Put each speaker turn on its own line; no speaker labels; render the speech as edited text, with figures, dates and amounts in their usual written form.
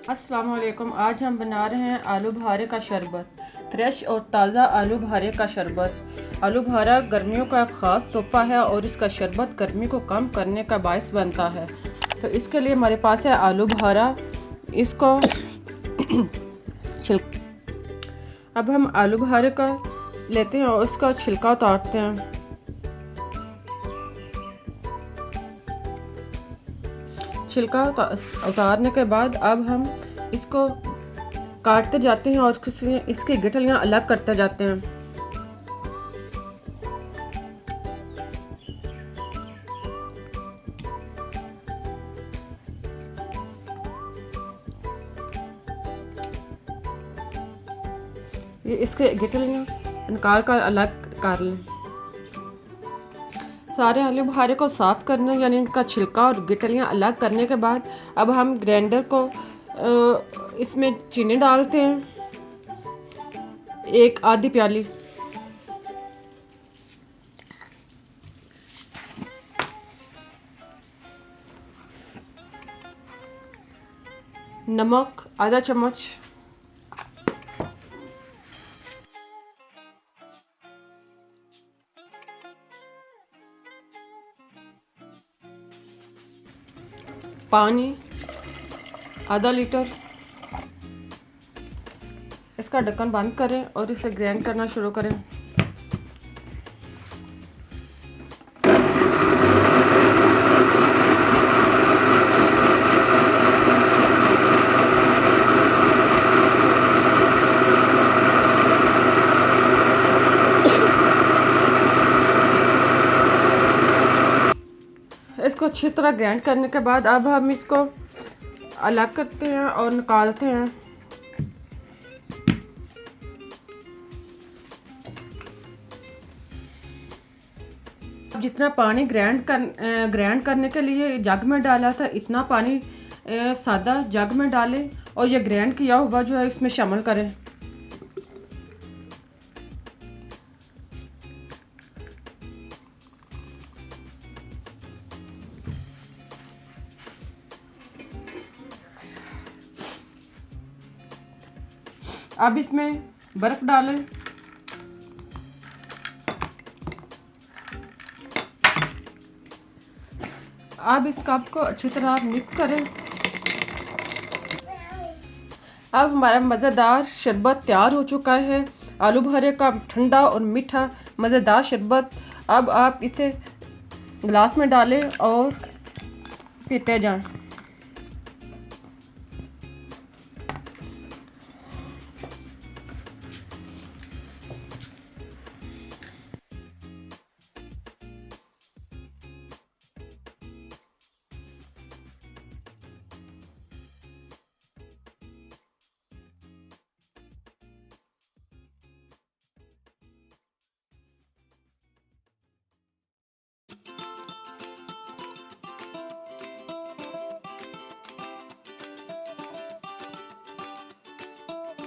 अस्सलाम वालेकुम। आज हम बना रहे हैं आलू बहारे का शरबत। फ्रेश और ताज़ा आलू बहारे का शरबत। आलू बहारा गर्मियों का ख़ास तोहफा है और इसका शरबत गर्मी को कम करने का बायस बनता है। तो इसके लिए हमारे पास है आलू बहारा। इसको अब हम आलू बहारे का लेते हैं और उसका छिलका उतारते हैं। छिलका उतारने के बाद अब हम इसको काटते जाते हैं और इसकी गिटलियाँ अलग करते जाते हैं। ये इसके गिटलियाँ निकाल कर अलग कर लें। सारे आलू बहारे को साफ़ करने यानी इनका छिलका और गिटलियाँ अलग करने के बाद अब हम ग्राइंडर को इसमें चीनी डालते हैं, एक आधी प्याली। नमक आधा चम्मच। पानी आधा लीटर। इसका ढक्कन बंद करें और इसे ग्राइंड करना शुरू करें। इसको अच्छी तरह ग्राइंड करने के बाद अब हम इसको अलग करते हैं और निकालते हैं। जितना पानी ग्राइंड करने के लिए जग में डाला था, इतना पानी सादा जग में डालें और ये ग्राइंड किया हुआ जो है इसमें शामिल करें। अब इसमें बर्फ डालें। अब इस कप को अच्छी तरह मिक्स करें। अब हमारा मज़ेदार शरबत तैयार हो चुका है। आलू बहारे का ठंडा और मीठा मज़ेदार शरबत। अब आप इसे गिलास में डालें और पीते जाएं।